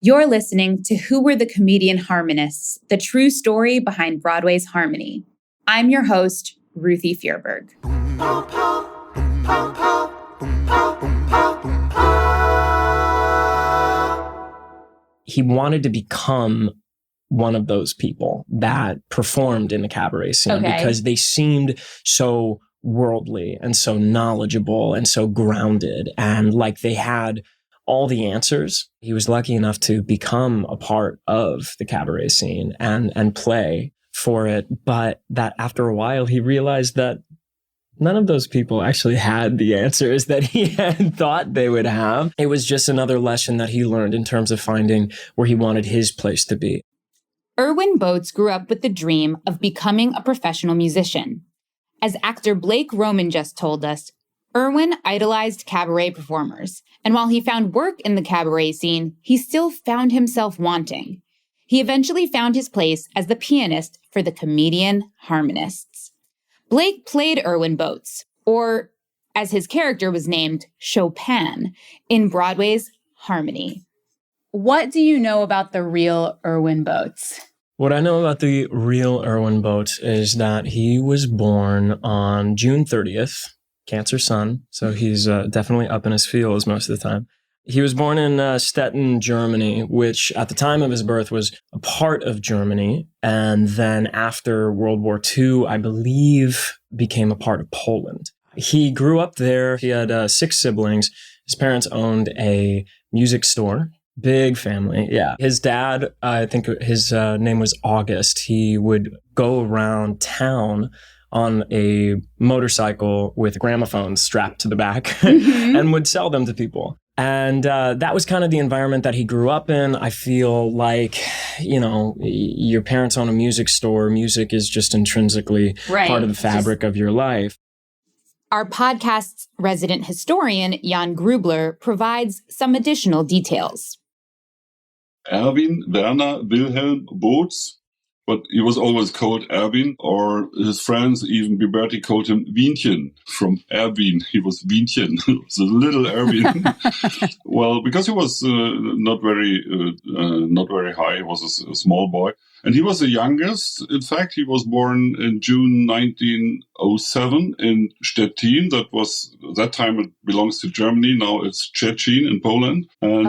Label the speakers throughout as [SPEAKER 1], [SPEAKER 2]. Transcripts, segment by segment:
[SPEAKER 1] You're listening to Who Were the Comedian Harmonists, the true story behind Broadway's harmony. I'm your host, Ruthie Fierberg.
[SPEAKER 2] He wanted to become one of those people that performed in the cabaret scene because they seemed so worldly and so knowledgeable and so grounded and like they had all the answers. He was lucky enough to become a part of the cabaret scene and play for it. But that after a while, he realized that none of those people actually had the answers that he had thought they would have. It was just another lesson that he learned in terms of finding where he wanted his place to be.
[SPEAKER 1] Erwin Bootz grew up with the dream of becoming a professional musician. As actor Blake Roman just told us, Erwin idolized cabaret performers, and while he found work in the cabaret scene, he still found himself wanting. He eventually found his place as the pianist for the Comedian Harmonists. Blake played Erwin Bootz, or as his character was named, Chopin, in Broadway's Harmony. What do you know about the real Erwin Bootz?
[SPEAKER 2] What I know about the real Erwin Bootz is that he was born on June 30th, Cancer Sun, so he's definitely up in his feels most of the time. He was born in Stettin, Germany, which at the time of his birth was a part of Germany, and then after World War II, I believe, became a part of Poland. He grew up there. He had 6 siblings. His parents owned a music store. Big family, yeah. His dad, I think his name was August. He would go around town on a motorcycle with gramophones strapped to the back and would sell them to people. And that was kind of the environment that he grew up in. I feel like, you know, your parents own a music store. Music is just intrinsically part of the fabric of your life.
[SPEAKER 1] Our podcast's resident historian, Jan Grübler, provides some additional details.
[SPEAKER 3] Erwin Werner Wilhelm Bootz, but he was always called Erwin, or his friends, even Biberti, called him Wienchen. From Erwin, he was Wienchen, the little Erwin. Well, because he was not very high, he was a small boy. And he was the youngest. In fact, he was born in June 1907 in Stettin. That time it belongs to Germany. Now it's Szczecin in Poland. And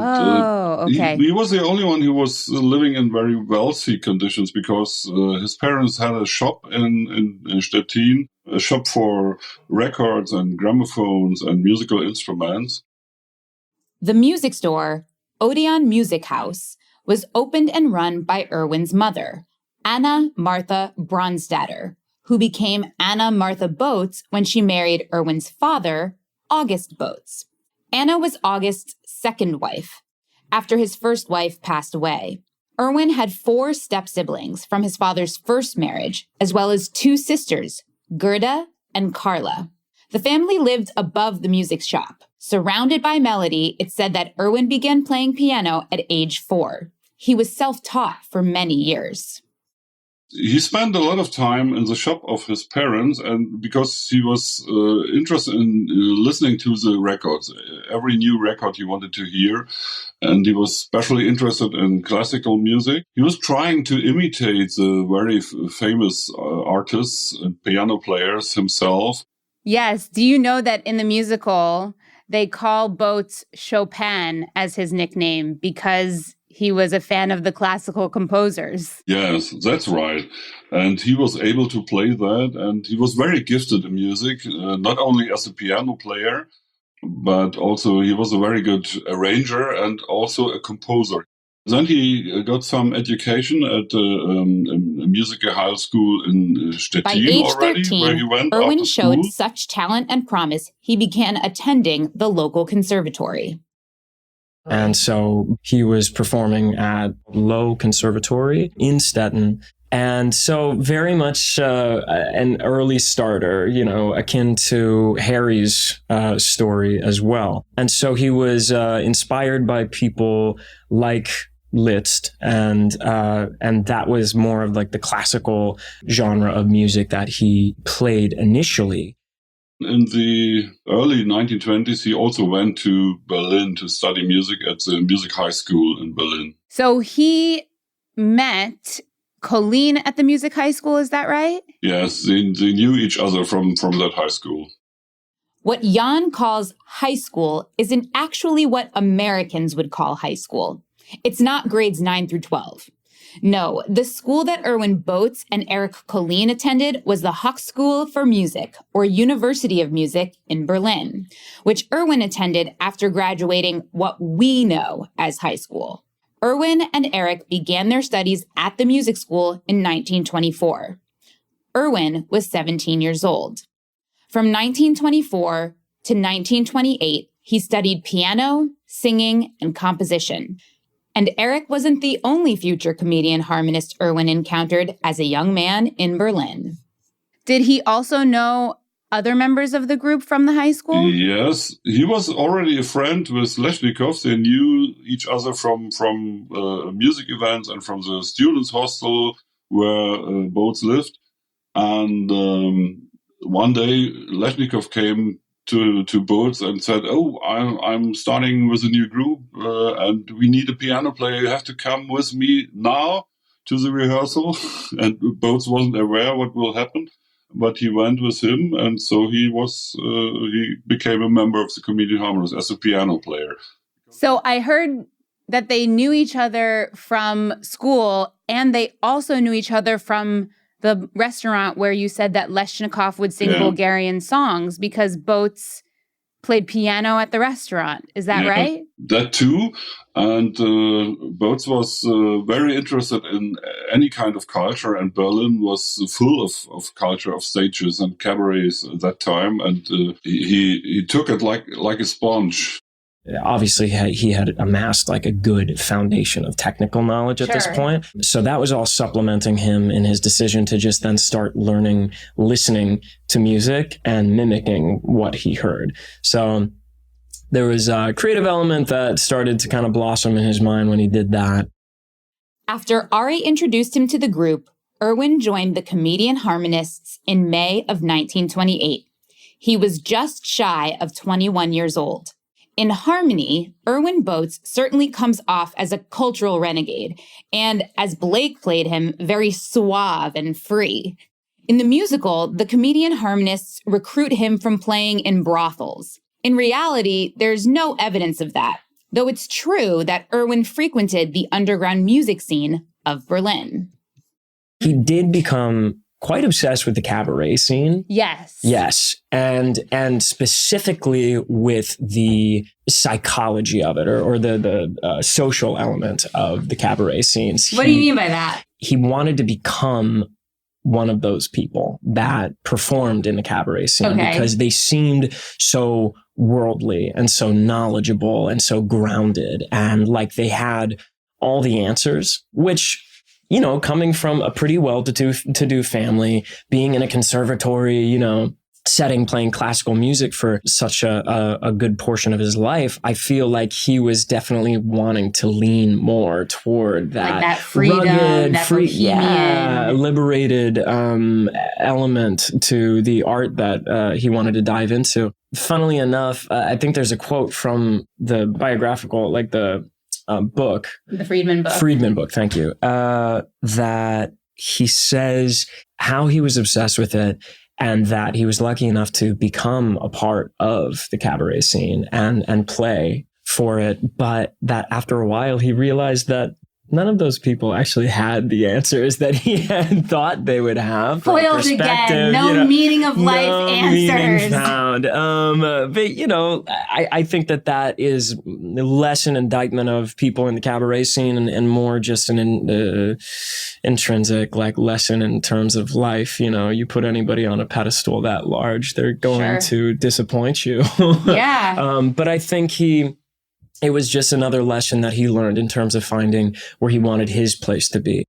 [SPEAKER 3] he was the only one who was living in very wealthy conditions because his parents had a shop in Stettin, a shop for records and gramophones and musical instruments.
[SPEAKER 1] The music store, Odeon Music House, was opened and run by Erwin's mother, Anna Martha Bronstatter, who became Anna Martha Bootz when she married Erwin's father, August Bootz. Anna was August's second wife, after his first wife passed away. Erwin had 4 step-siblings from his father's first marriage, as well as 2 sisters, Gerda and Carla. The family lived above the music shop. Surrounded by melody, it's said that Erwin began playing piano at age 4. He was self-taught for many years.
[SPEAKER 3] He spent a lot of time in the shop of his parents, and because he was interested in listening to the records, every new record he wanted to hear, and he was especially interested in classical music. He was trying to imitate the very famous artists and piano players himself.
[SPEAKER 1] Yes. Do you know that in the musical, they call Bootz Chopin as his nickname because he was a fan of the classical composers?
[SPEAKER 3] Yes, that's right. And he was able to play that, and he was very gifted in music, not only as a piano player, but also he was a very good arranger and also a composer. Then he got some education at a musical high school in Stettin
[SPEAKER 1] By age
[SPEAKER 3] already,
[SPEAKER 1] 13,
[SPEAKER 3] where he went
[SPEAKER 1] Erwin
[SPEAKER 3] after
[SPEAKER 1] showed
[SPEAKER 3] school.
[SPEAKER 1] such talent and promise, he began attending the local conservatory.
[SPEAKER 2] And so he was performing at Low Conservatory in Stettin. And so very much an early starter, you know, akin to Harry's story as well. And so he was inspired by people like Liszt, and that was more of like the classical genre of music that he played initially.
[SPEAKER 3] In the early 1920s, he also went to Berlin to study music at the music high school in Berlin.
[SPEAKER 1] So he met Colleen at the music high school, is that right?
[SPEAKER 3] Yes, they knew each other from that high school.
[SPEAKER 1] What Jan calls high school isn't actually what Americans would call high school. It's not grades 9 through 12. No, the school that Erwin Bootz and Eric Colleen attended was the Hochschule für Musik, or University of Music, in Berlin, which Erwin attended after graduating what we know as high school. Erwin and Eric began their studies at the music school in 1924. Erwin was 17 years old. From 1924 to 1928, he studied piano, singing, and composition. And Eric wasn't the only future comedian harmonist Erwin encountered as a young man in Berlin. Did he also know other members of the group from the high school?
[SPEAKER 3] Yes, he was already a friend with Leshnikov. They knew each other from music events and from the students' hostel where Bootz lived. And one day, Leshnikov came to Bootz and said, "Oh, I'm starting with a new group, and we need a piano player. You have to come with me now to the rehearsal." And Bootz wasn't aware what will happen, but he went with him, and so he became a member of the Comedian Harmonists as a piano player.
[SPEAKER 1] So I heard that they knew each other from school, and they also knew each other from the restaurant where you said that Leshnikov would sing Bulgarian songs because Bootz played piano at the restaurant. Is that right?
[SPEAKER 3] That too. And Bootz was very interested in any kind of culture, and Berlin was full of culture, of stages and cabarets at that time. And he took it like a sponge.
[SPEAKER 2] Obviously, he had amassed like a good foundation of technical knowledge at this point. So that was all supplementing him in his decision to just then start listening to music and mimicking what he heard. So there was a creative element that started to kind of blossom in his mind when he did that.
[SPEAKER 1] After Ari introduced him to the group, Erwin joined the Comedian Harmonists in May of 1928. He was just shy of 21 years old. In harmony, Erwin Bootz certainly comes off as a cultural renegade, and as Blake played him, very suave and free. In the musical, the Comedian Harmonists recruit him from playing in brothels. In reality, there's no evidence of that, though it's true that Erwin frequented the underground music scene of Berlin.
[SPEAKER 2] He did become quite obsessed with the cabaret scene. Yes. And specifically with the psychology of it or the social element of the cabaret scenes.
[SPEAKER 1] What do you mean by that?
[SPEAKER 2] He wanted to become one of those people that performed in the cabaret scene because they seemed so worldly and so knowledgeable and so grounded and like they had all the answers, which, you know, coming from a pretty well-to-do family, being in a conservatory, setting, playing classical music for such a good portion of his life, I feel like he was definitely wanting to lean more toward that,
[SPEAKER 1] like that freedom,
[SPEAKER 2] rugged,
[SPEAKER 1] that bohemian,
[SPEAKER 2] liberated element to the art that he wanted to dive into. Funnily enough, I think there's a quote from the biographical, like the book.
[SPEAKER 1] The Friedman book.
[SPEAKER 2] Friedman book, thank you. That he says how he was obsessed with it and that he was lucky enough to become a part of the cabaret scene and play for it. But that after a while, he realized that none of those people actually had the answers that he had thought they would have.
[SPEAKER 1] Foiled again. No meaning of life answers.
[SPEAKER 2] Meaning found. But, I think that is less an indictment of people in the cabaret scene and more just an intrinsic lesson in terms of life. You put anybody on a pedestal that large, they're going to disappoint you.
[SPEAKER 1] Yeah.
[SPEAKER 2] But I think it was just another lesson that he learned in terms of finding where he wanted his place to be.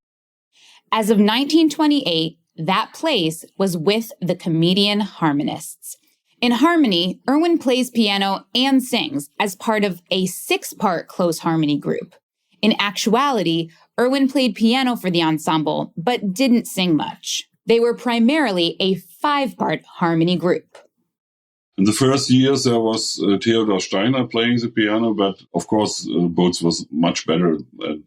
[SPEAKER 1] As of 1928, that place was with the Comedian Harmonists. In harmony, Erwin plays piano and sings as part of a 6-part close harmony group. In actuality, Erwin played piano for the ensemble, but didn't sing much. They were primarily a 5-part harmony group.
[SPEAKER 3] In the first years, there was Theodor Steiner playing the piano, but of course, Bootz was much better. And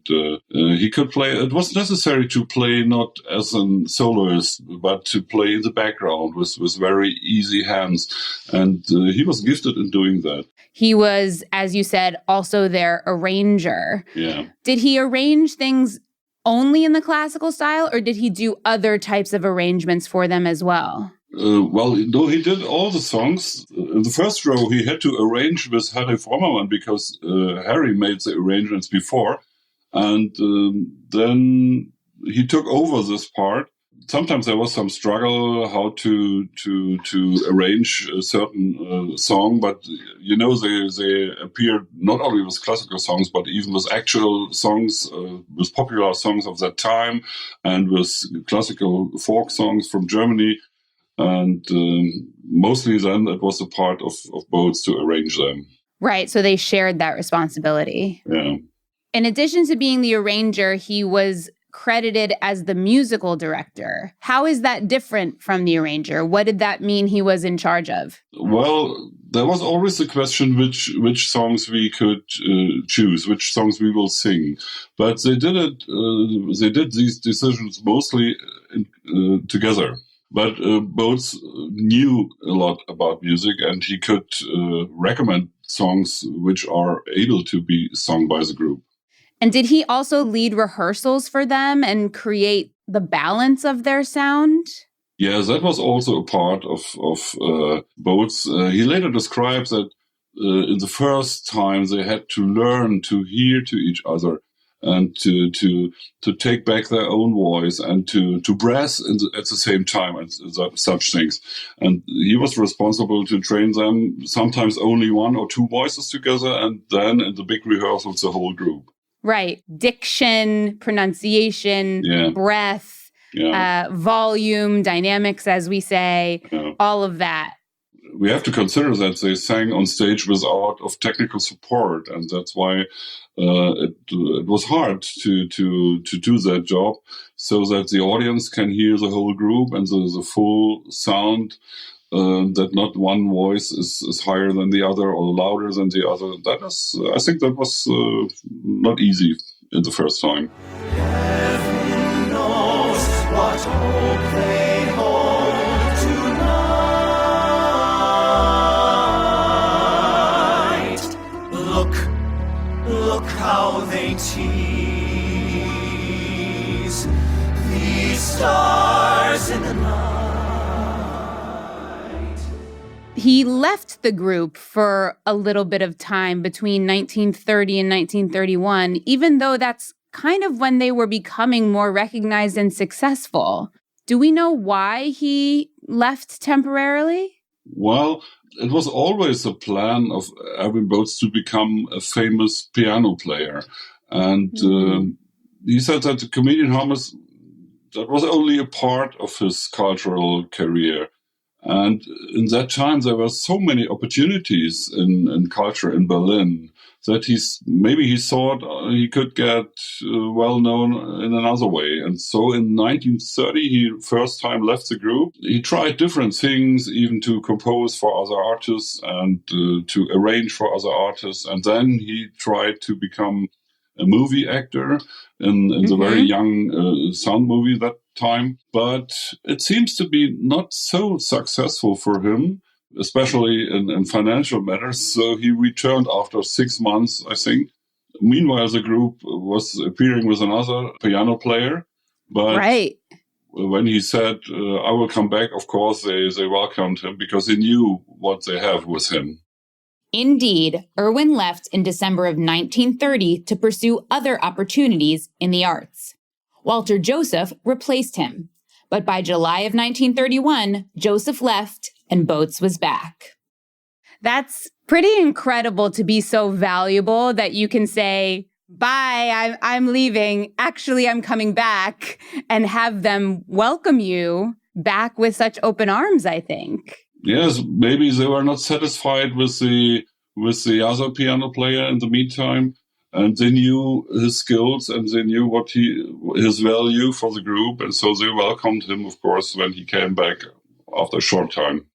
[SPEAKER 3] he could play. It was necessary to play not as a soloist, but to play in the background with very easy hands. And he was gifted in doing that.
[SPEAKER 1] He was, as you said, also their arranger.
[SPEAKER 3] Yeah.
[SPEAKER 1] Did he arrange things only in the classical style, or did he do other types of arrangements for them as well?
[SPEAKER 3] No, he did all the songs. In the first row, he had to arrange with Harry Frommermann because Harry made the arrangements before. And then he took over this part. Sometimes there was some struggle how to arrange a certain song, but they appeared not only with classical songs, but even with actual songs, with popular songs of that time, and with classical folk songs from Germany. And mostly then it was a part of Bootz to arrange them.
[SPEAKER 1] Right, so they shared that responsibility.
[SPEAKER 3] Yeah.
[SPEAKER 1] In addition to being the arranger, he was credited as the musical director. How is that different from the arranger? What did that mean he was in charge of?
[SPEAKER 3] Well, there was always the question which songs we could choose, which songs we will sing. But they did it. They did these decisions mostly together. But Bootz knew a lot about music, and he could recommend songs which are able to be sung by the group.
[SPEAKER 1] And did he also lead rehearsals for them and create the balance of their sound?
[SPEAKER 3] Yeah, that was also a part of Bootz. He later describes that in the first time they had to learn to hear to each other and to take back their own voice and to brass at the same time and such things. And he was responsible to train them, sometimes only one or two voices together, and then in the big rehearsals, the whole group.
[SPEAKER 1] Right. Diction, pronunciation, breath, volume, dynamics, as we say, all of that.
[SPEAKER 3] We have to consider that they sang on stage without of technical support, and that's why it was hard to do that job, so that the audience can hear the whole group and the full sound. That not one voice is higher than the other or louder than the other. I think that was not easy in the first time.
[SPEAKER 4] Heaven knows what hope they hold tonight. Look how they tease these stars in the night.
[SPEAKER 1] He left the group for a little bit of time between 1930 and 1931, even though that's kind of when they were becoming more recognized and successful. Do we know why he left temporarily?
[SPEAKER 3] Well, it was always the plan of Erwin Bootz to become a famous piano player. And he said that the Comedian Harmonists, that was only a part of his cultural career. And in that time, there were so many opportunities in culture in Berlin that he thought he could get well known in another way. And so in 1930, he first time left the group. He tried different things, even to compose for other artists and to arrange for other artists. And then he tried to become a movie actor in the very young sound movie that time. But it seems to be not so successful for him, especially in financial matters. So he returned after 6 months, I think. Meanwhile, the group was appearing with another piano player. But when he said, I will come back, of course, they welcomed him because they knew what they have with him.
[SPEAKER 1] Indeed, Erwin left in December of 1930 to pursue other opportunities in the arts. Walter Joseph replaced him. But by July of 1931, Joseph left and Bootz was back. That's pretty incredible to be so valuable that you can say, bye, I'm leaving. Actually, I'm coming back, and have them welcome you back with such open arms, I think.
[SPEAKER 3] Yes, maybe they were not satisfied with the other piano player in the meantime, and they knew his skills and they knew his value for the group, and so they welcomed him, of course, when he came back after a short time.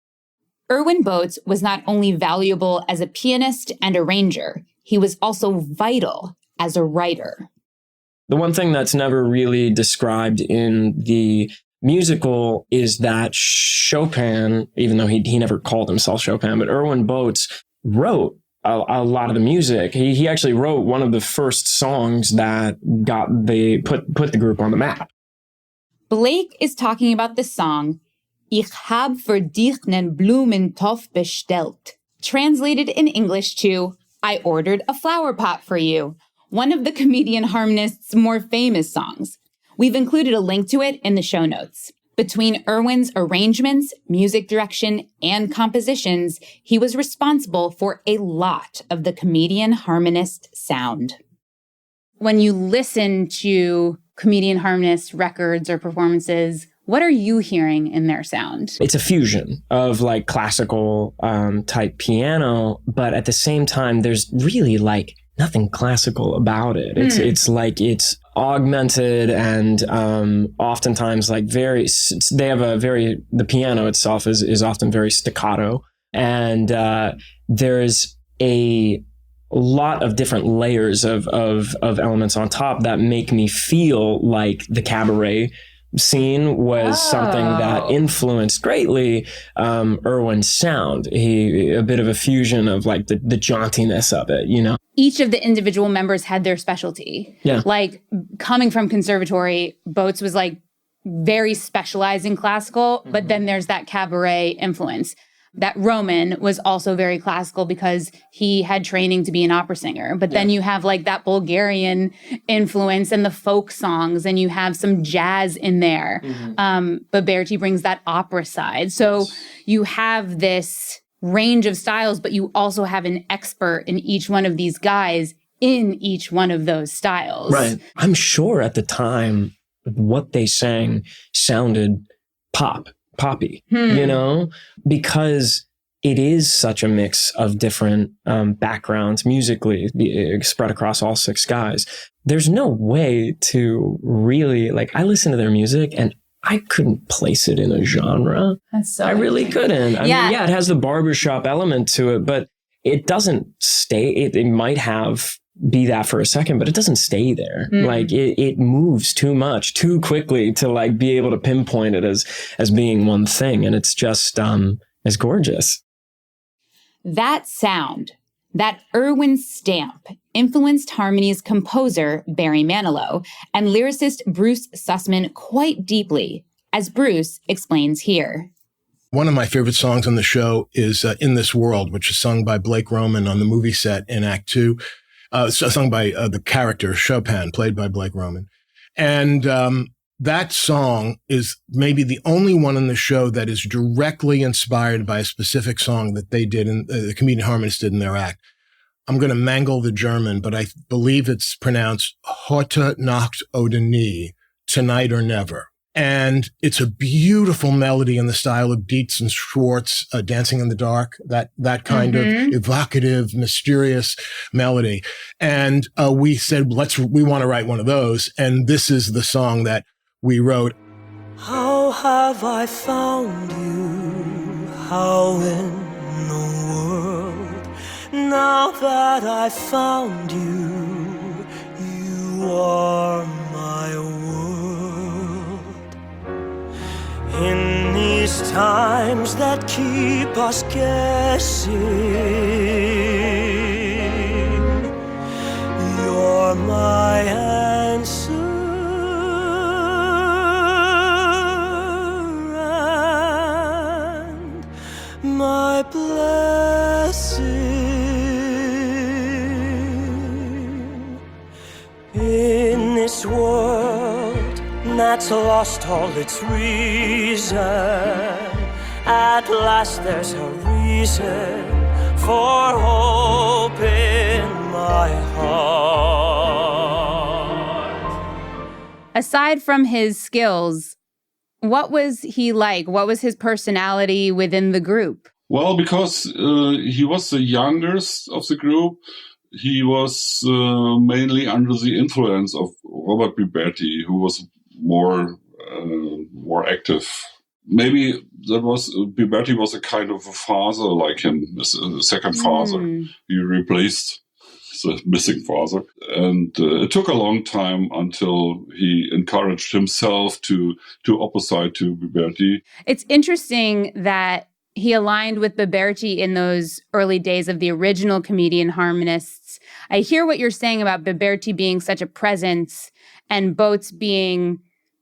[SPEAKER 1] Erwin Bootz was not only valuable as a pianist and arranger, he was also vital as a writer.
[SPEAKER 2] The one thing that's never really described in the musical is that Chopin, even though he never called himself Chopin, but Erwin Bootz wrote a lot of the music. He actually wrote one of the first songs that put the group on the map.
[SPEAKER 1] Blake is talking about the song Ich hab für dich nen Blumentopf bestellt, translated in English to I ordered a flower pot for you, one of the Comedian Harmonists' more famous songs. We've included a link to it in the show notes. Between Erwin's arrangements, music direction, and compositions, he was responsible for a lot of the Comedian Harmonist sound. When you listen to Comedian Harmonist records or performances, what are you hearing in their sound?
[SPEAKER 2] It's a fusion of like classical type piano, but at the same time, there's really like nothing classical about it. It's like it's augmented and oftentimes like the piano itself is often very staccato, and there's a lot of different layers of elements on top that make me feel like the cabaret scene was something that influenced greatly Erwin's sound. A bit of a fusion of like the jauntiness of it, you know.
[SPEAKER 1] Each of the individual members had their specialty.
[SPEAKER 2] Yeah.
[SPEAKER 1] Like coming from conservatory, Bootz was like very specialized in classical, but then there's that cabaret influence. That Roman was also very classical because he had training to be an opera singer. But then you have like that Bulgarian influence and the folk songs, and you have some jazz in there. But Berti brings that opera side. So you have this range of styles, but you also have an expert in each one of these guys in each one of those styles.
[SPEAKER 2] Right. I'm sure at the time what they sang sounded poppy, you know, because it is such a mix of different backgrounds musically spread across all six guys. There's no way to really, like, I listen to their music and I couldn't place it in a genre.
[SPEAKER 1] That's so
[SPEAKER 2] I really couldn't. I mean, yeah, it has the barbershop element to it, but it doesn't stay. It might be that for a second, but it doesn't stay there. Like it moves too much, too quickly to like be able to pinpoint it as being one thing. And it's just as gorgeous.
[SPEAKER 1] That sound, that Erwin stamp, influenced Harmony's composer, Beryn Hammil, and lyricist Bruce Sussman quite deeply, as Bruce explains here.
[SPEAKER 5] One of my favorite songs on the show is In This World, which is sung by Blake Roman on the movie set in Act 2. Sung by the character Chopin, played by Blake Roman. And that song is maybe the only one in the show that is directly inspired by a specific song that they did, the Comedian Harmonists did in their act. I'm going to mangle the German, but I believe it's pronounced Heute Nacht oder Nie, Tonight or Never. And it's a beautiful melody in the style of Dietz and Schwartz, Dancing in the Dark, that kind of evocative, mysterious melody. And we said, we want to write one of those. And this is the song that we wrote.
[SPEAKER 4] How have I found you? How in the world? Now that I found you, you are my world. In these times that keep us guessing, you're my answer and my blessing. In this world that's lost all its reason, at last there's a reason for hope in my heart.
[SPEAKER 1] Aside from his skills, what was he like? What was his personality within the group?
[SPEAKER 3] Well, because he was the youngest of the group, he was mainly under the influence of Robert Berti, who was more active maybe Berty was a kind of a father like him, a second father. He replaced the missing father. And it took a long time until he encouraged himself to opposite to Berty.
[SPEAKER 1] It's interesting that he aligned with Berty in those early days of the original Comedian Harmonists. I hear what you're saying about Berty being such a presence and Bootz being,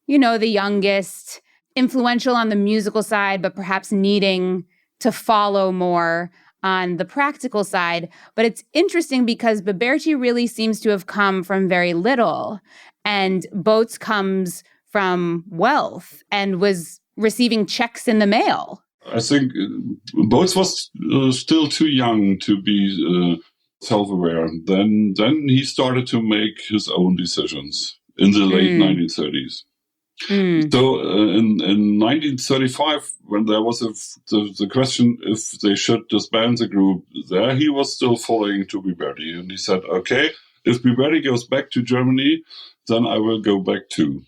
[SPEAKER 1] the youngest, influential on the musical side, but perhaps needing to follow more on the practical side. But it's interesting because Berty really seems to have come from very little, and Bootz comes from wealth and was receiving checks in the mail.
[SPEAKER 3] I think Bootz was still too young to be self-aware. Then he started to make his own decisions in the late 1930s. So in 1935, when there was the question if they should disband the group, there he was still following to Berty. And he said, okay, if Berty goes back to Germany, then I will go back too.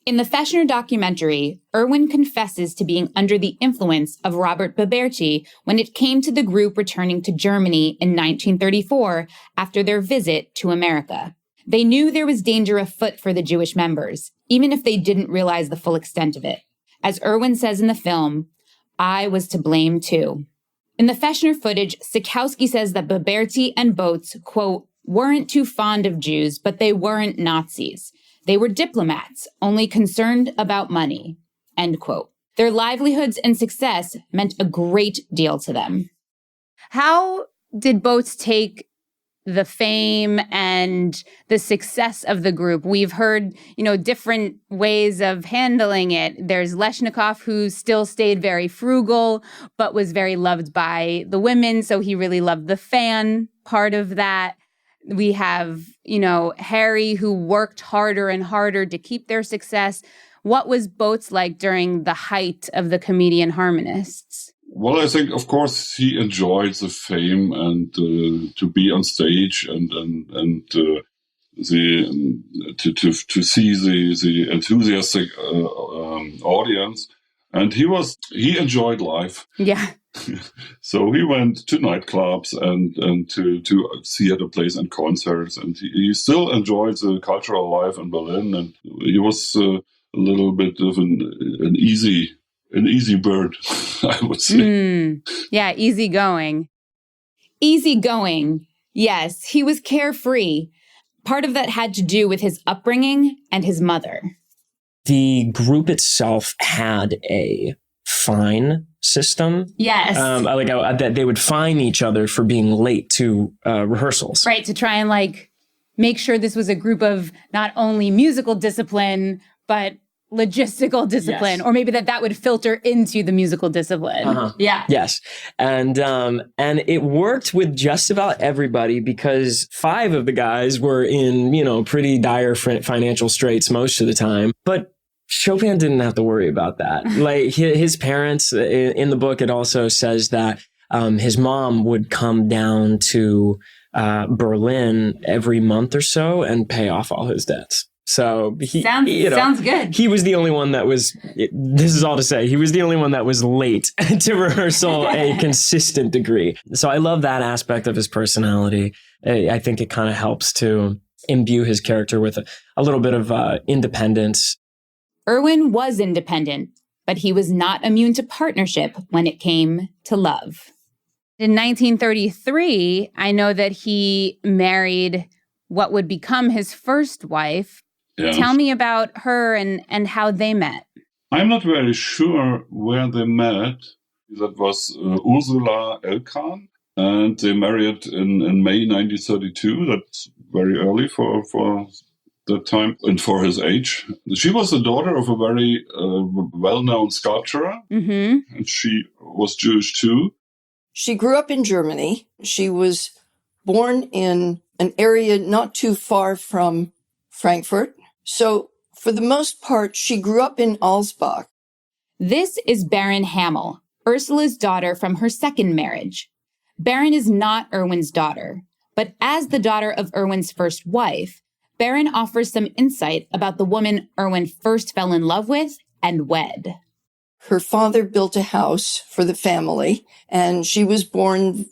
[SPEAKER 1] In the Fechner documentary, Erwin confesses to being under the influence of Robert Berty when it came to the group returning to Germany in 1934 after their visit to America. They knew there was danger afoot for the Jewish members, even if they didn't realize the full extent of it. As Erwin says in the film, I was to blame too. In the Fechner footage, Sikowski says that Berty and Bootz, quote, weren't too fond of Jews, but they weren't Nazis. They were diplomats, only concerned about money, end quote. Their livelihoods and success meant a great deal to them. How did Bootz take the fame and the success of the group? We've heard, different ways of handling it. There's Leshnikov, who still stayed very frugal, but was very loved by the women. So he really loved the fan part of that. We have, Harry, who worked harder and harder to keep their success. What was Bootz like during the height of the Comedian Harmonists?
[SPEAKER 3] Well, I think, of course, he enjoyed the fame and to be on stage and to see the enthusiastic audience, and he enjoyed life.
[SPEAKER 1] Yeah.
[SPEAKER 3] So he went to nightclubs and to theater plays and concerts, and he still enjoyed the cultural life in Berlin. And he was a little bit of an easy bird, I would say.
[SPEAKER 1] Yeah, easygoing. Easygoing. Yes, he was carefree. Part of that had to do with his upbringing and his mother.
[SPEAKER 2] The group itself had a fine system.
[SPEAKER 1] Yes.
[SPEAKER 2] That they would fine each other for being late to rehearsals.
[SPEAKER 1] Right, to try and make sure this was a group of not only musical discipline, but logistical discipline, or maybe that would filter into the musical discipline. Yeah.
[SPEAKER 2] Yes. And it worked with just about everybody because 5 of the guys were in, pretty dire financial straits most of the time. But Chopin didn't have to worry about that. His parents, in the book, it also says that his mom would come down to Berlin every month or so and pay off all his debts. So
[SPEAKER 1] sounds good.
[SPEAKER 2] He was the only one that was, this is all to say, he was the only one that was late to rehearsal a consistent degree. So I love that aspect of his personality. I think it kind of helps to imbue his character with a little bit of independence.
[SPEAKER 1] Erwin was independent, but he was not immune to partnership when it came to love. In 1933, I know that he married what would become his first wife.
[SPEAKER 3] Yeah.
[SPEAKER 1] Tell me about her and how they met.
[SPEAKER 3] I'm not very sure where they met. That was Ursula Elkan, and they married in May 1932. That's very early for that time and for his age. She was the daughter of a very well-known sculptor, and she was Jewish too.
[SPEAKER 6] She grew up in Germany. She was born in an area not too far from Frankfurt. So for the most part, she grew up in Alsbach.
[SPEAKER 1] This is Beryn Hammil, Ursula's daughter from her second marriage. Beryn is not Erwin's daughter, but as the daughter of Erwin's first wife, Beryn offers some insight about the woman Erwin first fell in love with and wed.
[SPEAKER 6] her father built a house for the family, and she was born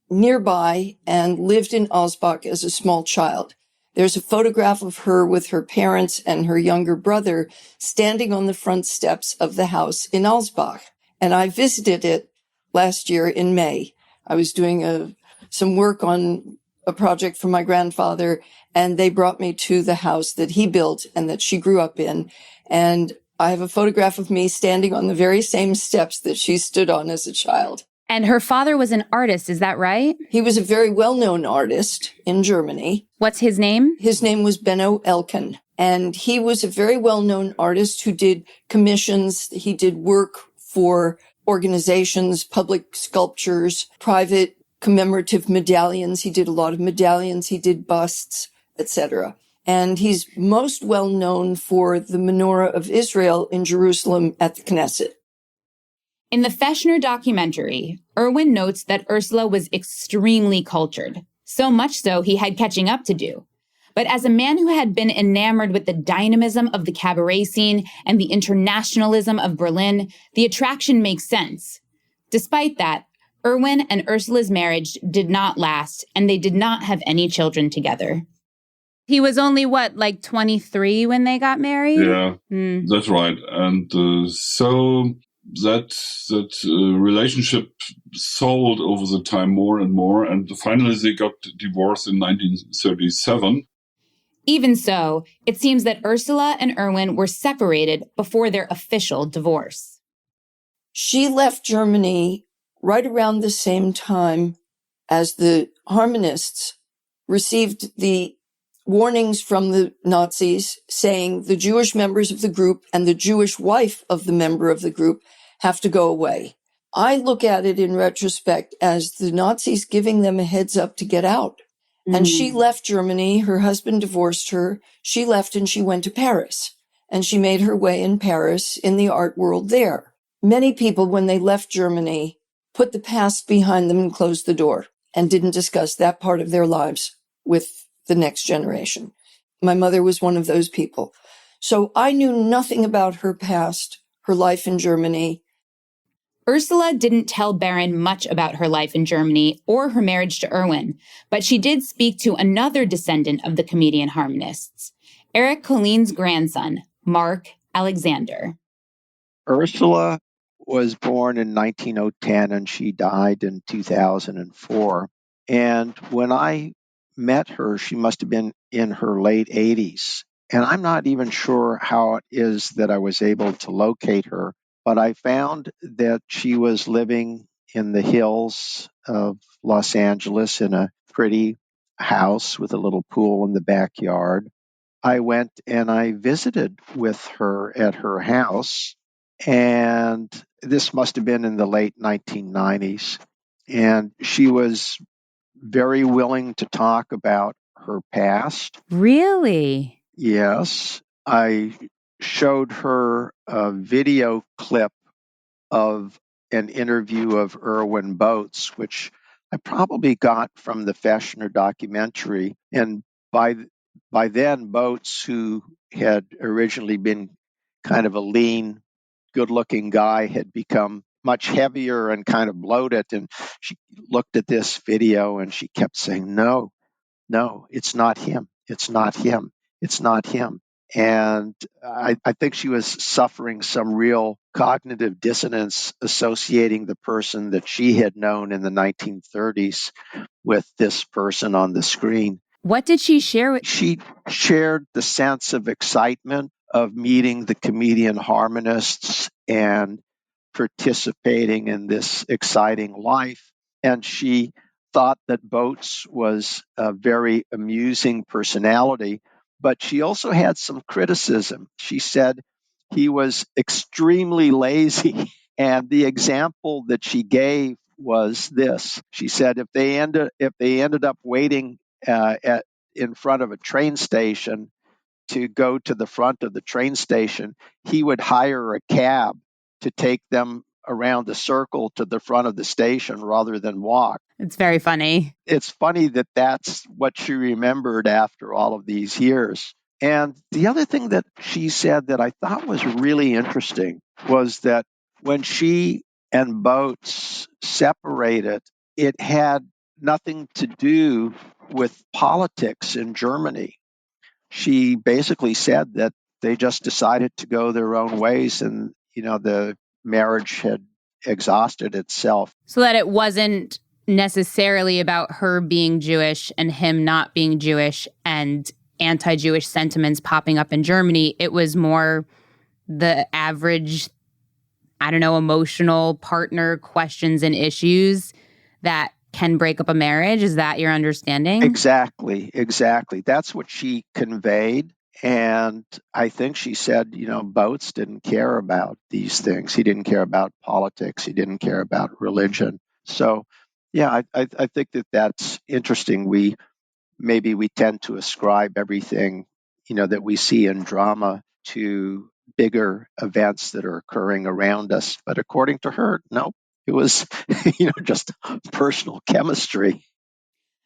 [SPEAKER 6] nearby and lived in Alsbach as a small child. There's a photograph of her with her parents and her younger brother standing on the front steps of the house in Alsbach. And I visited it last year in May. I was doing some work on a project for my grandfather, and they brought me to the house that he built and that she grew up in. And I have a photograph of me standing on the very same steps that she stood on as a child.
[SPEAKER 1] And her father was an artist, is that right?
[SPEAKER 6] He was a very well-known artist in Germany.
[SPEAKER 1] What's his name?
[SPEAKER 6] His name was Benno Elken. And he was a very well-known artist who did commissions. He did work for organizations, public sculptures, private commemorative medallions. He did a lot of medallions. He did busts, etc. And he's most well known for the Menorah of Israel in Jerusalem at the Knesset.
[SPEAKER 1] In the Fechner documentary, Erwin notes that Ursula was extremely cultured, so much so he had catching up to do. But as a man who had been enamored with the dynamism of the cabaret scene and the internationalism of Berlin, the attraction makes sense. Despite that, Erwin and Ursula's marriage did not last, and they did not have any children together. He was only, 23 when they got married?
[SPEAKER 3] Yeah, that's right. And so that relationship sold over the time more and more, and finally they got divorced in 1937.
[SPEAKER 1] Even so, it seems that Ursula and Erwin were separated before their official divorce.
[SPEAKER 6] She left Germany right around the same time as the Harmonists received the warnings from the Nazis saying the Jewish members of the group and the Jewish wife of the member of the group have to go away. I look at it in retrospect as the Nazis giving them a heads up to get out. And she left Germany. Her husband divorced her. She left and she went to Paris. And she made her way in Paris in the art world there. Many people, when they left Germany, put the past behind them and closed the door and didn't discuss that part of their lives with the next generation. My mother was one of those people. So I knew nothing about her past, her life in Germany.
[SPEAKER 1] Ursula didn't tell Beryn much about her life in Germany or her marriage to Erwin, but she did speak to another descendant of the Comedian Harmonists, Erich Colleen's grandson, Mark Alexander.
[SPEAKER 7] Ursula was born in 1910 and she died in 2004. And when I met her, she must have been in her late 80s. And I'm not even sure how it is that I was able to locate her, but I found that she was living in the hills of Los Angeles in a pretty house with a little pool in the backyard. I went and I visited with her at her house, and this must have been in the late 1990s. And she was very willing to talk about her past.
[SPEAKER 1] Really?
[SPEAKER 7] Yes. I showed her a video clip of an interview of Erwin Bootz, which I probably got from the Fechner documentary. And by then, Bootz, who had originally been kind of a lean, good-looking guy, had become much heavier and kind of bloated. And she looked at this video and she kept saying, no, it's not him. It's not him. It's not him. And I think she was suffering some real cognitive dissonance associating the person that she had known in the 1930s with this person on the screen.
[SPEAKER 1] What did she share with?
[SPEAKER 7] She shared the sense of excitement of meeting the Comedian Harmonists and participating in this exciting life. And she thought that Bootz was a very amusing personality, but she also had some criticism. She said he was extremely lazy. And the example that she gave was this. She said if they ended up waiting in front of a train station to go to the front of the train station, he would hire a cab to take them around the circle to the front of the station rather than walk.
[SPEAKER 1] It's very funny.
[SPEAKER 7] It's funny that that's what she remembered after all of these years. And the other thing that she said that I thought was really interesting was that when she and Boatz separated, it had nothing to do with politics in Germany. She basically said that they just decided to go their own ways, and the marriage had exhausted itself.
[SPEAKER 1] So that it wasn't necessarily about her being Jewish and him not being Jewish and anti-Jewish sentiments popping up in Germany. It was more the average, emotional partner questions and issues that can break up a marriage. Is that your understanding?
[SPEAKER 7] Exactly. That's what she conveyed. And I think she said, Boatz didn't care about these things. He didn't care about politics. He didn't care about religion. So, yeah, I think that's interesting. We tend to ascribe everything, that we see in drama to bigger events that are occurring around us. But according to her, no, it was, just personal chemistry.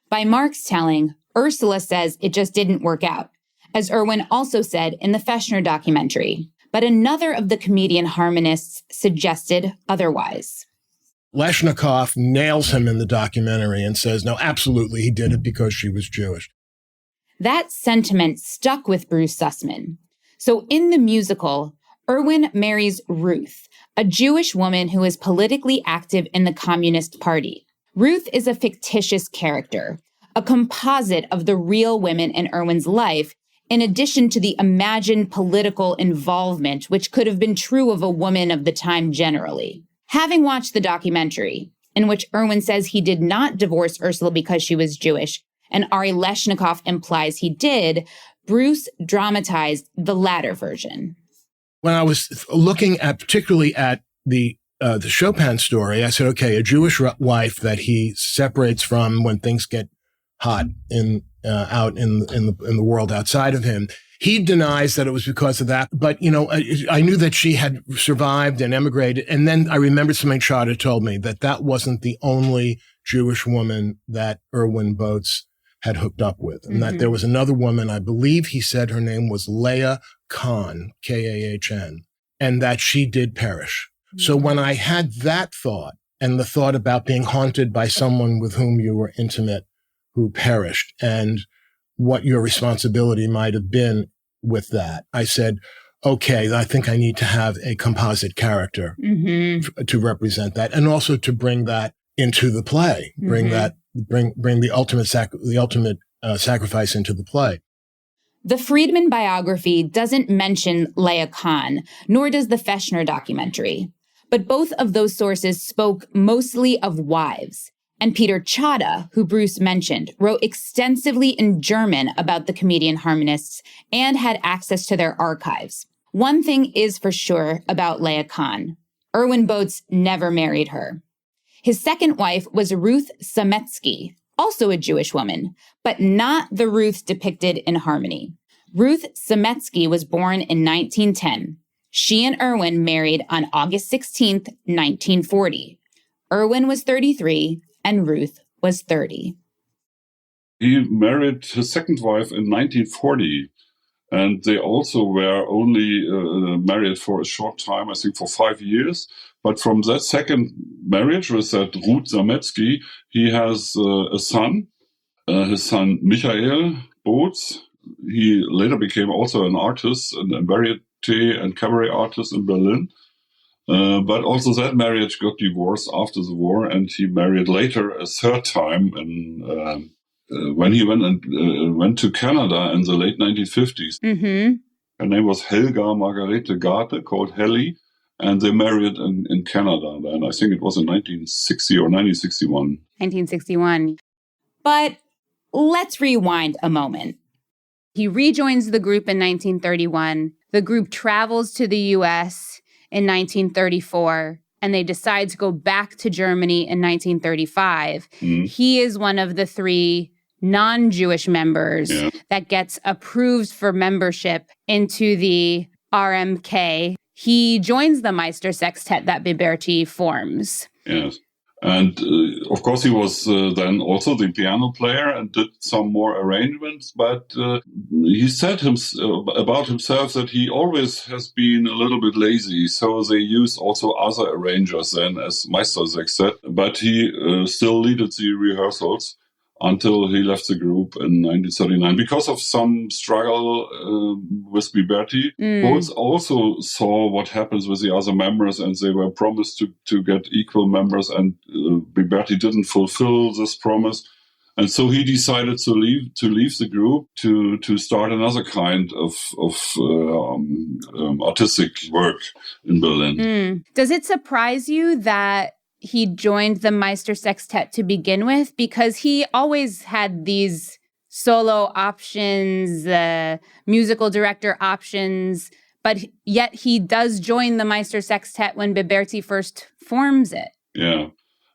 [SPEAKER 1] By Mark's telling, Ursula says it just didn't work out, as Erwin also said in the Fechner documentary. But another of the comedian harmonists suggested otherwise.
[SPEAKER 5] Leshnikov nails him in the documentary and says, no, absolutely, he did it because she was Jewish.
[SPEAKER 1] That sentiment stuck with Bruce Sussman. So in the musical, Erwin marries Ruth, a Jewish woman who is politically active in the Communist Party. Ruth is a fictitious character, a composite of the real women in Erwin's life, in addition to the imagined political involvement, which could have been true of a woman of the time generally. Having watched the documentary, in which Erwin says he did not divorce Ursula because she was Jewish, and Ari Leshnikov implies he did, Bruce dramatized the latter version.
[SPEAKER 5] When I was looking particularly at the Chopin story, I said, okay, a Jewish wife that he separates from when things get hot out in the world outside of him. He denies that it was because of that. But, I knew that she had survived and emigrated. And then I remembered something Chada told me, that wasn't the only Jewish woman that Erwin Bootz had hooked up with. And that there was another woman, I believe he said her name was Leah Kahn, Kahn, and that she did perish. So when I had that thought and the thought about being haunted by someone with whom you were intimate who perished and what your responsibility might have been with that, I said, okay, I think I need to have a composite character to represent that, and also to bring that into the play, bring the ultimate sacrifice into the play.
[SPEAKER 1] The Friedman biography doesn't mention Leah Kahn, nor does the Fechner documentary. But both of those sources spoke mostly of wives. And Peter Chada, who Bruce mentioned, wrote extensively in German about the comedian harmonists and had access to their archives. One thing is for sure about Leah Kahn. Erwin Bootz never married her. His second wife was Ruth Sametsky, also a Jewish woman, but not the Ruth depicted in Harmony. Ruth Sametsky was born in 1910. She and Erwin married on August 16th, 1940. Erwin was 33 and Ruth was 30.
[SPEAKER 3] He married his second wife in 1940, and they also were only married for a short time, I think for 5 years. But from that second marriage with that Ruth Sametsky, he has a son, his son Michael Bootz. He later became also an artist, a variety and cabaret artist in Berlin. But also that marriage got divorced after the war, and he married later a third time when he went to Canada in the late 1950s. Her name was Helga Margarete Garte, called Helly, and they married in Canada. Then I think it was in 1960 or 1961.
[SPEAKER 1] 1961. But let's rewind a moment. He rejoins the group in 1931. The group travels to the U.S. in 1934, and they decide to go back to Germany in 1935. He is one of the 3 non-Jewish members that gets approved for membership into the RMK. He joins the Meister Sextet that Biberti forms.
[SPEAKER 3] Yes. And of course, he was then also the piano player and did some more arrangements. But he said about himself that he always has been a little bit lazy. So they used also other arrangers then as Meistersextett. But he still leaded the rehearsals until he left the group in 1939 because of some struggle with Biberti. Both also saw what happens with the other members, and they were promised to get equal members, and Biberti didn't fulfill this promise. And so he decided to leave the group to start another kind of artistic work in Berlin.
[SPEAKER 1] Does it surprise you that he joined the Meistersextett to begin with? Because he always had these solo options, musical director options, but yet he does join the Meistersextett when Biberti first forms it.
[SPEAKER 3] Yeah.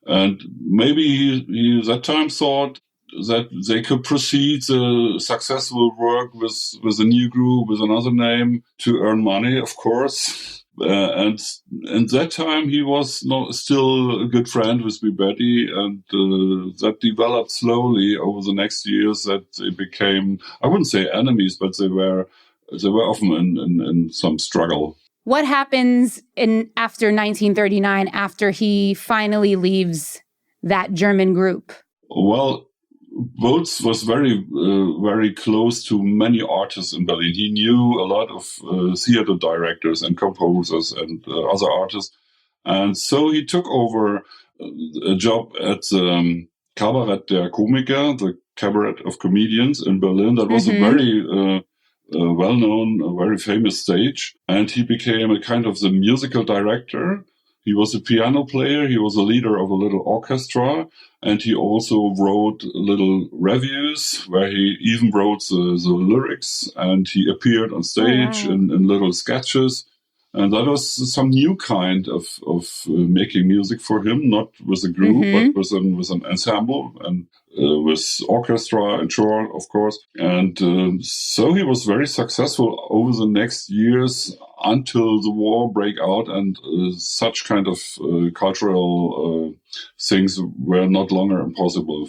[SPEAKER 3] And maybe he that time thought that they could proceed the successful work with a new group, with another name, to earn money, of course. And that time he was still a good friend with Biberti, and that developed slowly over the next years that they became, I wouldn't say enemies, but they were often in some struggle.
[SPEAKER 1] What happens after 1939, after he finally leaves that German group?
[SPEAKER 3] Well, Bootz was very, very close to many artists in Berlin. He knew a lot of theater directors and composers and other artists. And so he took over a job at Kabarett der Komiker, the cabaret of comedians in Berlin. That was a very well-known, a very famous stage. And he became a kind of the musical director. He was a piano player. He was a leader of a little orchestra. And he also wrote little revues where he even wrote the lyrics. And he appeared on stage in little sketches. And that was some new kind of making music for him, not with a group, but with an ensemble and with orchestra and choir, of course. And so he was very successful over the next years until the war broke out, and such kind of cultural things were not longer impossible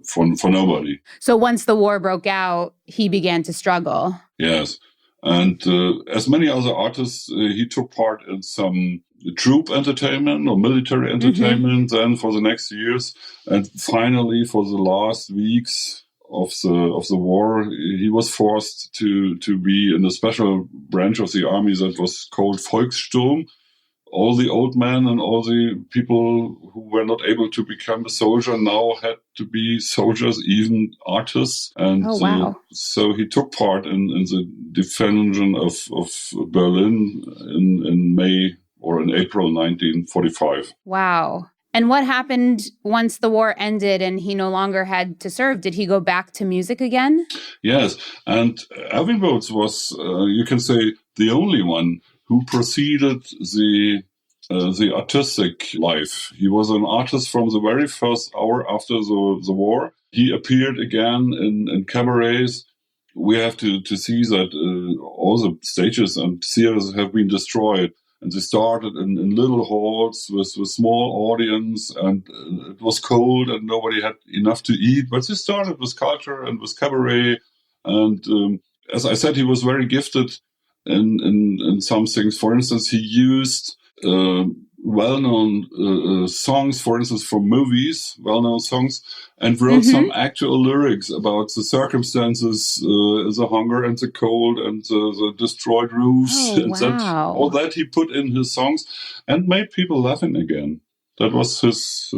[SPEAKER 3] for nobody.
[SPEAKER 1] So once the war broke out, he began to struggle.
[SPEAKER 3] Yes. And as many other artists, he took part in some troop entertainment or military entertainment then for the next years. And finally, for the last weeks of the war, he was forced to be in a special branch of the army that was called Volkssturm. All the old men and all the people who were not able to become a soldier now had to be soldiers, even artists. And so he took part in the defense of Berlin in May or in April 1945.
[SPEAKER 1] Wow. And what happened once the war ended and he no longer had to serve? Did he go back to music again?
[SPEAKER 3] Yes. And Erwin Bootz was, you can say, the only one who preceded the artistic life. He was an artist from the very first hour after the war. He appeared again in cabarets. We have to see that all the stages and theaters have been destroyed. And they started in little halls with small audience, and it was cold and nobody had enough to eat. But they started with culture and with cabaret. And as I said, he was very gifted in some things. For instance, he used well-known songs, for instance, from movies, well-known songs, and wrote some actual lyrics about the circumstances, the hunger and the cold and the destroyed roofs. All that he put in his songs and made people laughing again. That was his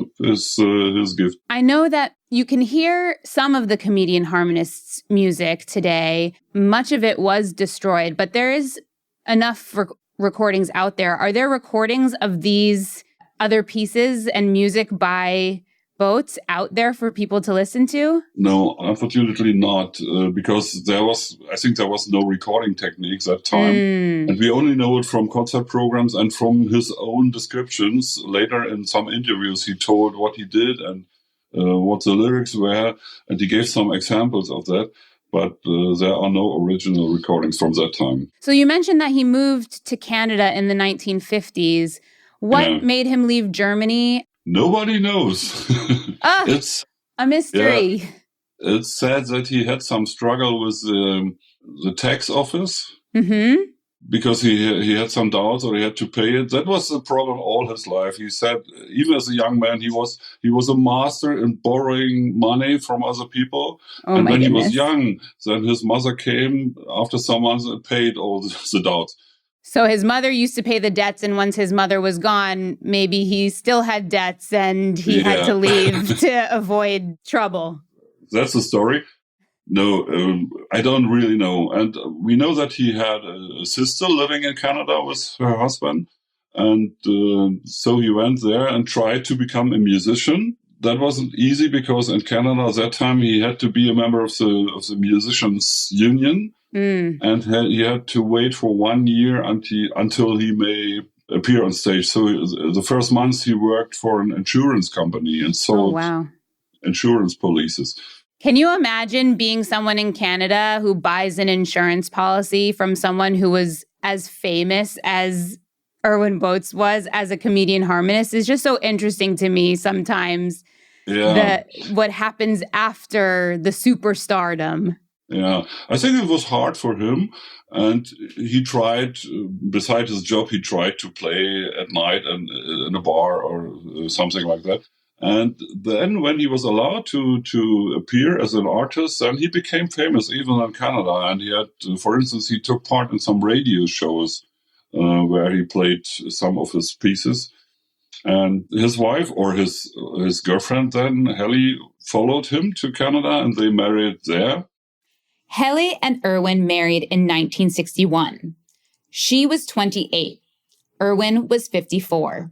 [SPEAKER 3] gift.
[SPEAKER 1] I know that you can hear some of the Comedian Harmonists' music today. Much of it was destroyed, but there is enough recordings out there. Are there recordings of these other pieces and music by Bootz out there for people to listen to? No,
[SPEAKER 3] unfortunately not, because I think there was no recording technique that time. And we only know it from concert programs and from his own descriptions. Later in some interviews, he told what he did and what the lyrics were, and he gave some examples of that. But there are no original recordings from that time.
[SPEAKER 1] So you mentioned that he moved to Canada in the 1950s. What made him leave Germany?
[SPEAKER 3] Nobody knows. It's
[SPEAKER 1] a mystery.
[SPEAKER 3] Yeah, it's said that he had some struggle with the tax office.
[SPEAKER 1] Mm-hmm.
[SPEAKER 3] Because he had some doubts or he had to pay it. That was the problem all his life. He said, even as a young man, he was a master in borrowing money from other people.
[SPEAKER 1] Oh,
[SPEAKER 3] and
[SPEAKER 1] my
[SPEAKER 3] when
[SPEAKER 1] goodness.
[SPEAKER 3] he was young, then his mother came after some months and paid all the doubts.
[SPEAKER 1] So his mother used to pay the debts, and once his mother was gone, maybe he still had debts and he had to leave to avoid trouble.
[SPEAKER 3] That's the story. No, I don't really know. And we know that he had a sister living in Canada with her husband. And so he went there and tried to become a musician. That wasn't easy because in Canada at that time he had to be a member of the musicians union. And he had to wait for 1 year until he may appear on stage. So the first months he worked for an insurance company and sold insurance policies.
[SPEAKER 1] Can you imagine being someone in Canada who buys an insurance policy from someone who was as famous as Erwin Bootz was as a comedian harmonist? It's just so interesting to me sometimes what happens after the superstardom.
[SPEAKER 3] Yeah, I think it was hard for him. And he tried, beside his job, he tried to play at night and in a bar or something like that. And then when he was allowed to appear as an artist, then he became famous even in Canada. And he had, for instance, he took part in some radio shows where he played some of his pieces. And his wife or his girlfriend then, Helly, followed him to Canada and they married there.
[SPEAKER 1] Helly and Erwin married in 1961. She was 28. Erwin was 54.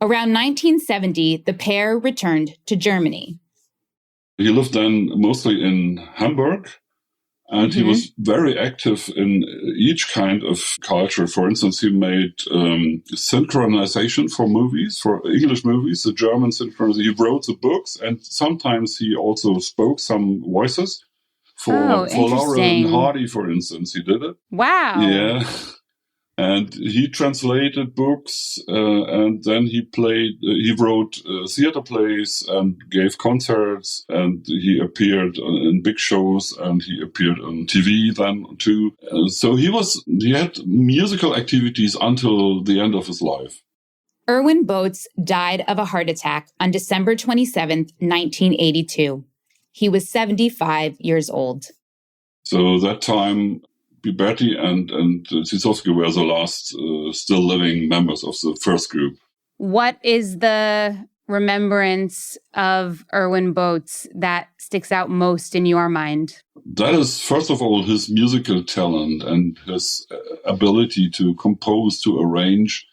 [SPEAKER 1] Around 1970, the pair returned to Germany.
[SPEAKER 3] He lived then mostly in Hamburg, and he was very active in each kind of culture. For instance, he made synchronization for movies, for English movies, the German synchronization. He wrote the books, and sometimes he also spoke some voices. For Laurel and Hardy, for instance, he did it.
[SPEAKER 1] Wow.
[SPEAKER 3] Yeah. And he translated books, and then he wrote theater plays and gave concerts, and he appeared in big shows, and he appeared on TV then too. So he had musical activities until the end of his life.
[SPEAKER 1] Erwin Bootz died of a heart attack on December 27th, 1982. He was 75 years old.
[SPEAKER 3] So that time, Bertie and Zizowski were the last still living members of the first group.
[SPEAKER 1] What is the remembrance of Erwin Bootz that sticks out most in your mind?
[SPEAKER 3] That is, first of all, his musical talent and his ability to compose, to arrange.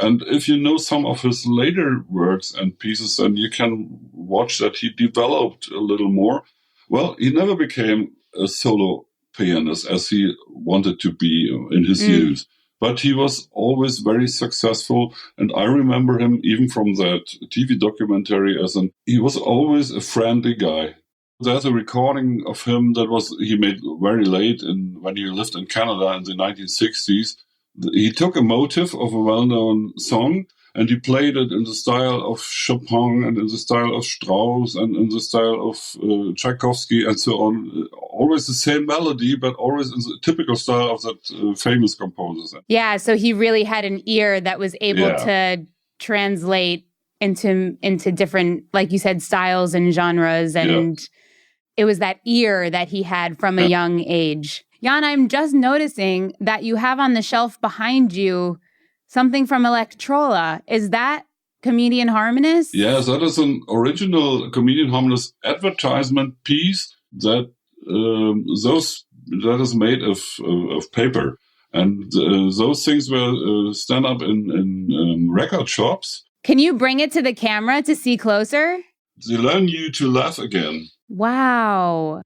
[SPEAKER 3] And if you know some of his later works and pieces, then you can watch that he developed a little more. Well, he never became a solo pianist as he wanted to be in his youth. But he was always very successful. And I remember him even from that TV documentary he was always a friendly guy. There's a recording of him he made very late when he lived in Canada in the 1960s. He took a motif of a well-known song and he played it in the style of Chopin and in the style of Strauss and in the style of Tchaikovsky and so on. Always the same melody, but always in the typical style of that famous composer.
[SPEAKER 1] Yeah, so he really had an ear that was able to translate into different, like you said, styles and genres. And it was that ear that he had from a young age. Jan, I'm just noticing that you have on the shelf behind you something from Electrola. Is that Comedian Harmonists?
[SPEAKER 3] Yes, that is an original Comedian Harmonists advertisement piece that is made of paper. And those things were stand up in record shops.
[SPEAKER 1] Can you bring it to the camera to see closer?
[SPEAKER 3] They learn you to laugh again.
[SPEAKER 1] Wow.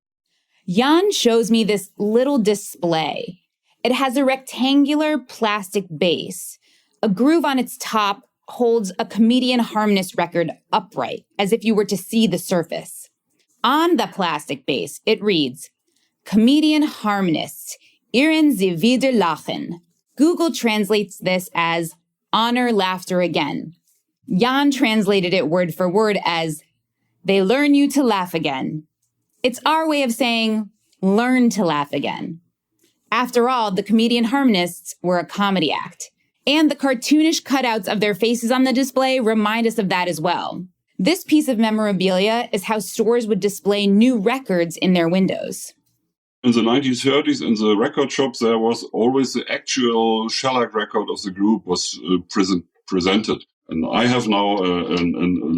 [SPEAKER 1] Jan shows me this little display. It has a rectangular plastic base. A groove on its top holds a Comedian Harmonist record upright, as if you were to see the surface. On the plastic base, it reads, Comedian Harmonists, Ihren Sie wieder lachen. Google translates this as honor laughter again. Jan translated it word for word as, "They learn you to laugh again." It's our way of saying, learn to laugh again. After all, the Comedian Harmonists were a comedy act. And the cartoonish cutouts of their faces on the display remind us of that as well. This piece of memorabilia is how stores would display new records in their windows.
[SPEAKER 3] In the 1930s, in the record shops, there was always the actual shellac record of the group was presented. And I have now a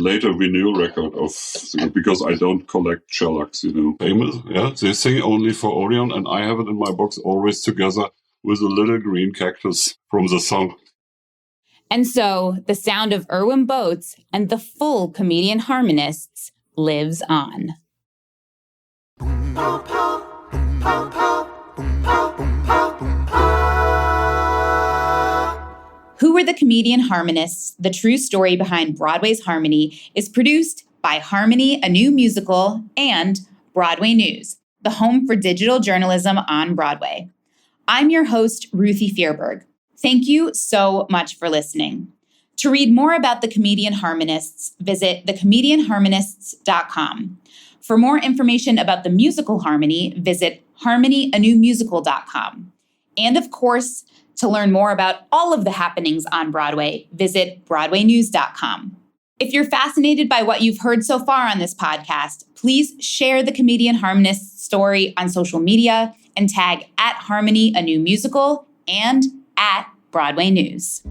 [SPEAKER 3] later vinyl record of the group because I don't collect shellacs, Famous, yeah. They sing only for Orion, and I have it in my box always together with a little green cactus from the song.
[SPEAKER 1] And so the sound of Erwin Bootz and the full Comedian Harmonists lives on. Who Were the Comedian Harmonists? The True Story Behind Broadway's Harmony is produced by Harmony, a New Musical, and Broadway News, the home for digital journalism on Broadway. I'm your host, Ruthie Fierberg. Thank you so much for listening. To read more about the Comedian Harmonists, visit thecomedianharmonists.com. For more information about the musical Harmony, visit harmonyanewmusical.com. And of course, to learn more about all of the happenings on Broadway, visit broadwaynews.com. If you're fascinated by what you've heard so far on this podcast, please share the Comedian Harmonists story on social media and tag @Harmony, a New Musical and @Broadway News.